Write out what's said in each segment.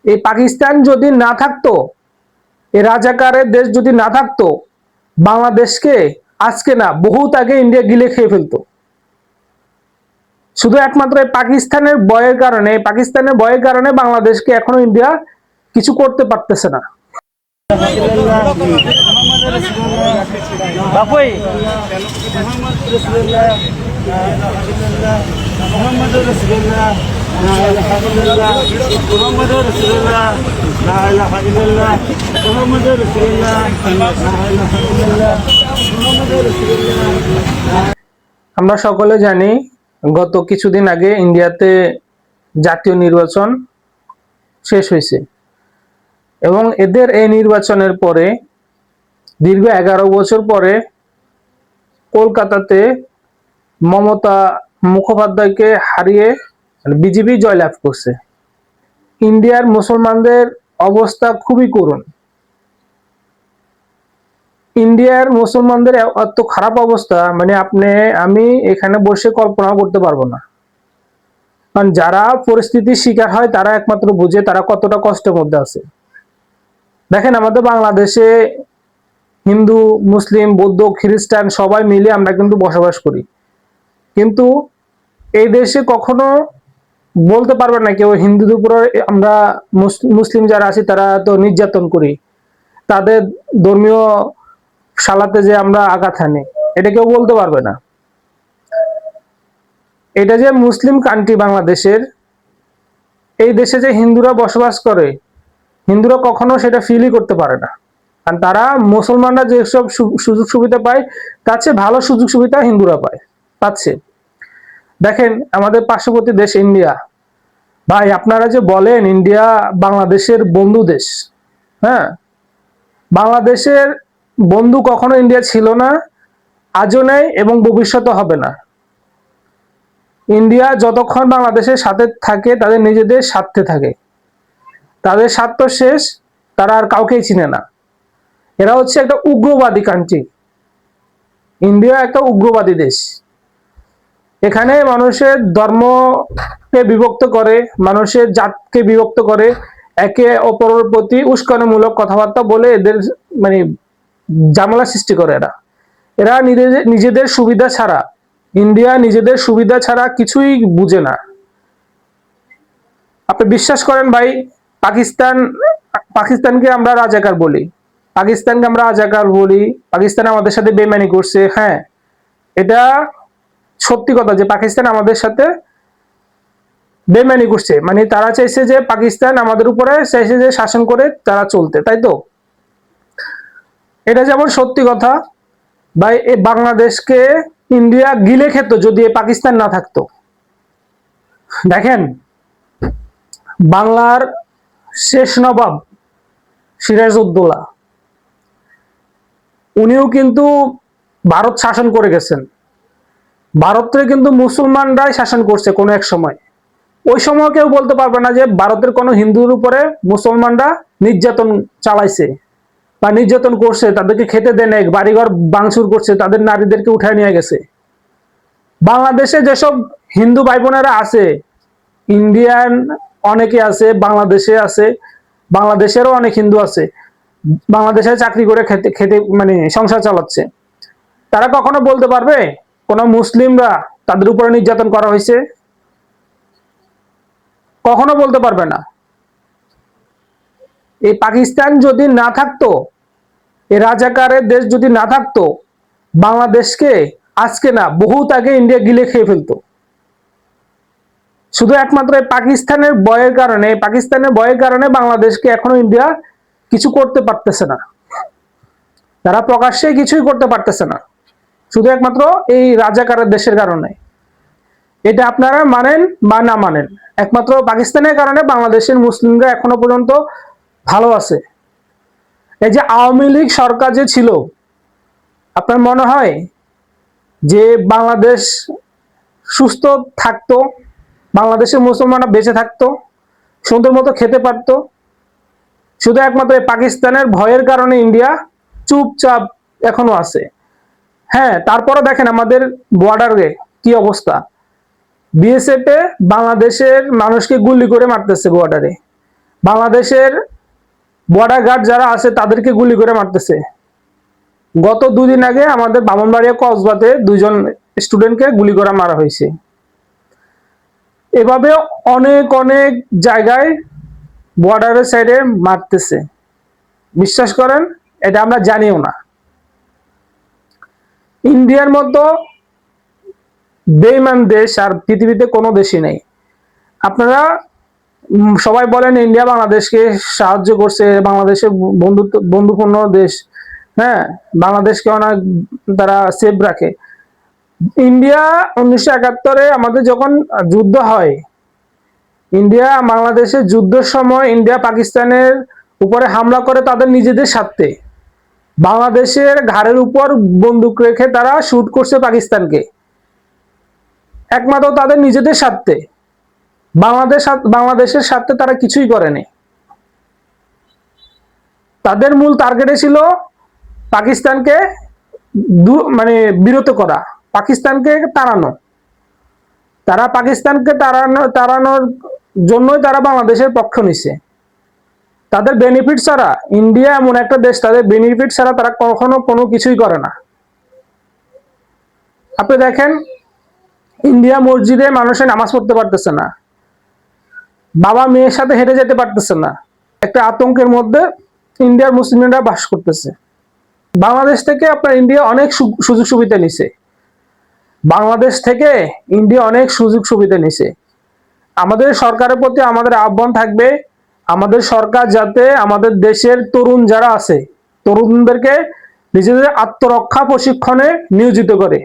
এই পাকিস্তান যদি না থাকতো, এই রাজাকারের দেশ যদি না থাকতো, বাংলাদেশকে আজকে না বহুত আগে ইন্ডিয়া গিলে খেয়ে ফেলতো। শুধু একমাত্র পাকিস্তানের বয়ের কারণে বাংলাদেশকে এখনো ইন্ডিয়া কিছু করতে পারতেছে না। আমরা সকলে জানি গত কিছুদিন আগে ইন্ডিয়াতে জাতীয় নির্বাচন শেষ হয়েছে এবং এদের এই নির্বাচনের পরে দীর্ঘ 11 বছর পরে কলকাতাতে মমতা মুখোপাধ্যায়কে হারিয়ে বিজেপি জয়লাভ করছে। ইন্ডিয়ার মুসলমানদের অবস্থা খুবই করুণ। ইন্ডিয়ার মুসলমানদের এত খারাপ অবস্থা, মানে আমি এখানে বসে কল্পনা করতে পারবো না। কারণ যারা পরিস্থিতির শিকার হয় তারা একমাত্র বুঝে তারা কতটা কষ্টের মধ্যে আছে। দেখেন, আমাদের বাংলাদেশে হিন্দু, মুসলিম, বৌদ্ধ, খ্রিস্টান সবাই মিলে আমরা কিন্তু বসবাস করি, কিন্তু এই দেশে কখনো বলতে পারবে না কেউ হিন্দুদের উপর আমরা মুসলিম যারা আছি তারা তো নির্যাতন করি, তাদের ধর্মীয় সালাতে যে আমরা আঘাত হানি, এটা কেউ বলতে পারবে না। এটা যে মুসলিম কান্ট্রি বাংলাদেশের, এই দেশে যে হিন্দুরা বসবাস করে, হিন্দুরা কখনো সেটা ফিলই করতে পারে না। কারণ তারা মুসলমানরা যেসব সুযোগ সুবিধা পায় তার চেয়ে ভালো সুযোগ সুবিধা হিন্দুরা পাচ্ছে। দেখেন, আমাদের পার্শ্ববর্তী দেশ ইন্ডিয়া, ভাই আপনারা যে বলেন ইন্ডিয়া বাংলাদেশের বন্ধু দেশ, হ্যাঁ, বাংলাদেশের বন্ধু কখনো ইন্ডিয়া ছিল না, আজও নেই এবং ভবিষ্যতে হবে না। ইন্ডিয়া যতক্ষণ বাংলাদেশের সাথে থাকে তাদের নিজেদের স্বার্থে থাকে, তাদের স্বার্থ শেষ, তারা আর কাউকেই চিনে না। এরা হচ্ছে একটা উগ্রবাদী কান্ট্রি। ইন্ডিয়া একটা উগ্রবাদী দেশ। এখানে মানুষের ধর্মকে বিভক্ত করে, মানুষের জাতকে বিভক্ত করে, একে অপরের প্রতি উস্কানিমূলক কথাবার্তা বলে এদের মানে ঝামেলা সৃষ্টি করে। এরা নিজেদের সুবিধা ছাড়া, ইন্ডিয়া নিজেদের সুবিধা ছাড়া কিছুই বুঝে না। আপনি বিশ্বাস করেন ভাই, পাকিস্তানকে আমরা রাজাকার বলি, পাকিস্তান আমাদের সাথে বেইমানি করছে। হ্যাঁ, এটা সত্যি কথা যে পাকিস্তান আমাদের সাথে বেইমানি করছে, মানে তারা চাইছে যে পাকিস্তান আমাদের উপরে চাইছে যে শাসন করে তারা চলতে, তাই তো? এটা যেমন সত্যি কথা ভাই, এই বাংলাদেশকে ইন্ডিয়া গিলে খেত যদি পাকিস্তান না থাকতো। দেখেন, বাংলার শেষ নবাব সিরাজউদ্দৌলা, উনিও কিন্তু ভারত শাসন করে গেছেন। ভারতে কিন্তু মুসলমানরাই শাসন করছে কোনো এক সময়। ওই সময় কেউ বলতে পারবে না যে ভারতের কোনো হিন্দুর উপরে মুসলমানরা নির্যাতন চালাইছে বা নির্যাতন করছে, তাদেরকে খেতে দেয় নাই, বাড়িঘর ভাঙচুর করছে, তাদের নারীদেরকে উঠায় নিয়ে গেছে। বাংলাদেশে যেসব হিন্দু ভাই বোনেরা আছে, ইন্ডিয়ান অনেকে আছে, বাংলাদেশে আছে, বাংলাদেশেরও অনেক হিন্দু আছে, বাংলাদেশে চাকরি করে খেতে মানে সংসার চালাচ্ছে। তারা কখনো বলতে পারবে কোন মুসলিমরা তাদের উপরে নির্যাতন করা হয়েছে? কখনো বলতে পারবে না। এই পাকিস্তান যদি না থাকতো, এই রাজাকারের দেশ যদি না থাকতো, বাংলাদেশকে আজকে না বহুত আগে ইন্ডিয়া গিলে খেয়ে ফেলতো। শুধু একমাত্র পাকিস্তানের বয়ের কারণে বাংলাদেশকে এখনো ইন্ডিয়া কিছু করতে পারতেছে না। তারা প্রকাশ্যে কিছুই করতে পারতেছে না, শুধু একমাত্র এই রাজাকারের দেশের কারণে। এটা আপনারা মানেন বা না মানেন, একমাত্র পাকিস্তানের কারণে বাংলাদেশের মুসলিমরা এখনো পর্যন্ত ভালো আছে। এই যে আওয়ামী লীগ সরকার যে ছিল, আপনার মনে হয় যে বাংলাদেশ সুস্থ থাকতো, বাংলাদেশের মুসলমানরা বেঁচে থাকতো, সুন্দর মতো খেতে পারতো? শুধু একমাত্র পাকিস্তানের ভয়ের কারণে ইন্ডিয়া চুপচাপ এখনো আছে। হ্যাঁ, তারপরে দেখেন আমাদের বর্ডারে কি অবস্থা। বিএসএফ এ বাংলাদেশের মানুষকে গুলি করে মারতেছে বর্ডারে, বাংলাদেশের বর্ডার গার্ড যারা আছে তাদেরকে গুলি করে মারতেছে। গত 2 দিন আগে আমাদের ব্রাহ্মণবাড়িয়া কসবাতে 2জন স্টুডেন্টকে গুলি করে মারা হয়েছে। এভাবে অনেক অনেক জায়গায় বর্ডারের সাইডে মারতেছে। বিশ্বাস করেন, এটা আমরা জানিও না। ইন্ডিয়ার মতো বেঈমান দেশ আর পৃথিবীতে কোনো দেশই নেই। আপনারা সবাই বলেন ইন্ডিয়া বাংলাদেশকে সাহায্য করছে, বাংলাদেশের বন্ধুপূর্ণ দেশ, হ্যাঁ, বাংলাদেশকে অনেক তারা সেফ রাখে। ইন্ডিয়া 1971-এ আমাদের যখন যুদ্ধ হয়, ইন্ডিয়া বাংলাদেশের যুদ্ধের সময় ইন্ডিয়া পাকিস্তানের উপরে হামলা করে তাদের নিজেদের স্বার্থে। বাংলাদেশের ঘাড়ের উপর বন্দুক রেখে তারা শুট করছে পাকিস্তানকে, একমাত্র তাদের নিজেদের স্বার্থে। বাংলাদেশের স্বার্থে তারা কিছুই করেনি। তাদের মূল টার্গেটে ছিল পাকিস্তানকে মানে বিরত করা, পাকিস্তানকে তাড়ানো। তারা পাকিস্তানকে তাড়ানোর জন্যই তারা বাংলাদেশের পক্ষ নিছে। তাদের বেনিফিট ছাড়া, ইন্ডিয়া এমন একটা দেশ, তাদের বেনিফিট ছাড়া তারা কখনো কোনো কিছুই করে না। আপনি দেখেন, ইন্ডিয়া মসজিদে মানুষের নামাজ পড়তে পারতেছে না, বাবা মেয়ের সাথে হেঁটে যেতে পারতেছে না। একটা আতঙ্কের মধ্যে ইন্ডিয়ার মুসলিমরা বাস করতেছে। বাংলাদেশ থেকে আপনার ইন্ডিয়া অনেক সুযোগ সুবিধা নিছে। বাংলাদেশ থেকে ইন্ডিয়া অনেক সুযোগ সুবিধা নিছে। আমাদের সরকারের প্রতি আমাদের আহ্বান থাকবে, আমাদের সরকার যাতে আমাদের দেশের তরুণ যারা আছে, তরুণদেরকে নিজেদের আত্মরক্ষা প্রশিক্ষণে নিয়োজিত করে।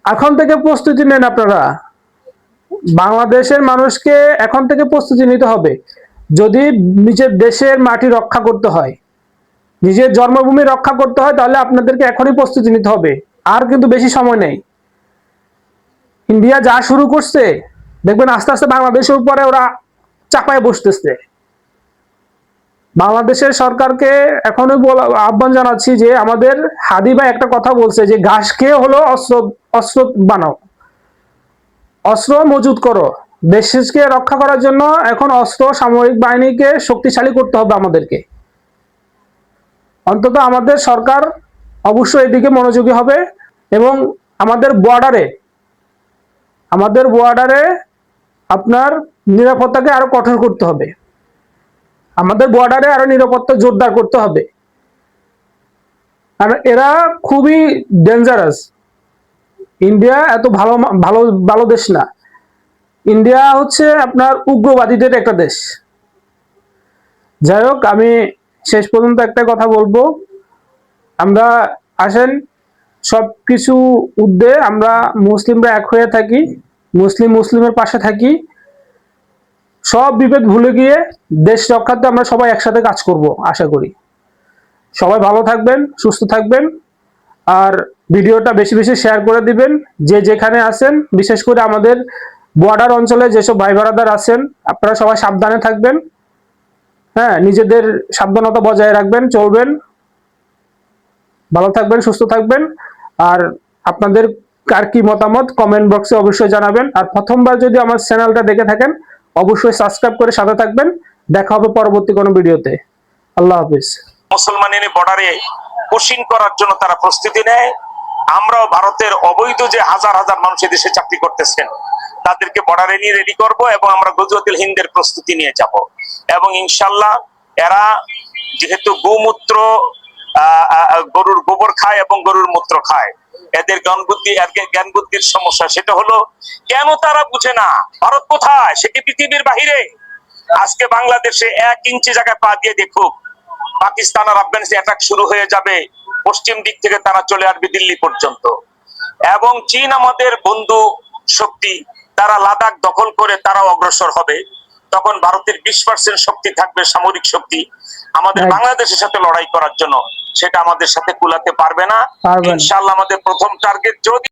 এখন থেকে প্রস্তুতি নেন আপনারা। বাংলাদেশের মানুষকে এখন থেকে প্রস্তুতি নিতে হবে। যদি নিজের দেশের মাটি রক্ষা করতে হয়, নিজের জন্মভূমি রক্ষা করতে হয়, তাহলে আপনাদেরকে এখনই প্রস্তুতি নিতে হবে। আর কিন্তু বেশি সময় নেই। ইন্ডিয়া যা শুরু করছে, দেখবেন আস্তে আস্তে বাংলাদেশের উপরে ওরা চাপায় বসতেছে। বাংলাদেশের সরকারকে এখনই আহ্বান জানাচ্ছি যে আমাদের হাদি ভাই একটা কথা বলছে যে ঘাস খেয়ে হলো অস্ত্র বানাও, অস্ত্র মজুত করো। দেশকে রক্ষা করার জন্য এখন অস্ত্র সামরিক বাহিনীকে শক্তিশালী করতে হবে আমাদেরকে। অন্তত আমাদের সরকার অবশ্যই এদিকে মনোযোগী হবে এবং আমাদের বর্ডারে আপনার নিরাপত্তাকে আরো কঠোর করতে হবে। আমাদের বর্ডারে আরো নিরাপত্তা জোরদার করতে হবে। কারণ এরা খুবই ডেঞ্জারাস। ইন্ডিয়া এত ভালো ভালো ভালো দেশ না। ইন্ডিয়া হচ্ছে আপনার উগ্রবাদীদের একটা দেশ। যাই হোক, আমি শেষ পর্যন্ত একটা কথা বলবো, আমরা আসেন সবকিছু ঊর্ধ্বে আমরা মুসলিমরা এক হয়ে থাকি, মুসলিমের পাশে থাকি। সব বিভেদ ভুলে গিয়ে দেশ রক্ষার্থে আমরা সবাই একসাথে কাজ করব আশা করি। সবাই ভালো থাকবেন, সুস্থ থাকবেন, আর ভিডিওটা বেশি বেশি শেয়ার করে দিবেন। যে যেখানে আছেন, বিশেষ করে আমাদের বর্ডার অঞ্চলে যেসব ভাই ব্রাদার আছেন, আপনারা সবাই সাবধানে থাকবেন। হ্যাঁ, নিজেদের সাবধানতা বজায় রাখবেন, চলবেন। ভালো থাকবেন, সুস্থ থাকবেন। আর আপনাদের কার কি মতামত কমেন্ট বক্সে অবশ্যই জানাবেন। আর প্রথমবার যদি আমার চ্যানেলটা দেখে থাকেন, অবশ্যই সাবস্ক্রাইব করে সাথে থাকবেন। দেখা হবে পরবর্তী কোনো ভিডিওতে। আল্লাহ হাফিজ। মুসলমানের বর্ডারে পুশিং করার জন্য তারা প্রস্তুতি নেয়। আমরাও ভারতের অবৈধ যে হাজার হাজার মানুষ দেশে চাকরি করতেছেন, তাদেরকে বর্ডারে নিয়ে রেডি করব এবং আমরা গজওয়াতুল হিন্দের প্রস্তুতি নিয়ে যাব। এবং ইনশাল্লাহ এরা যেহেতু গোমূত্র, গরুর গোবর খায় এবং গরুর মূত্র খায়, এদের জ্ঞান বুদ্ধির সমস্যা। সেটা হলো কেন তারা বুঝে না ভারত কোথায়, সে কি পৃথিবীর বাহিরে? আজকে বাংলাদেশে 1 ইঞ্চি জায়গায় পা দিয়ে দেখুক, পাকিস্তান আর আফগানিস্তান অ্যাটাক শুরু হয়ে যাবে। পশ্চিম দিক থেকে তারা চলে আসবে দিল্লি পর্যন্ত। এবং চীন আমাদের বন্ধু শক্তি, তারা লাদাখ দখল করে তারাও অগ্রসর হবে। তখন ভারতের 20% শক্তি থাকবে, সামরিক শক্তি, আমাদের বাংলাদেশের সাথে লড়াই করার জন্য। সেটা আমাদের সাথে কুলাতে পারবে না। ইনশাআল্লাহ আমাদের প্রথম টার্গেট যদি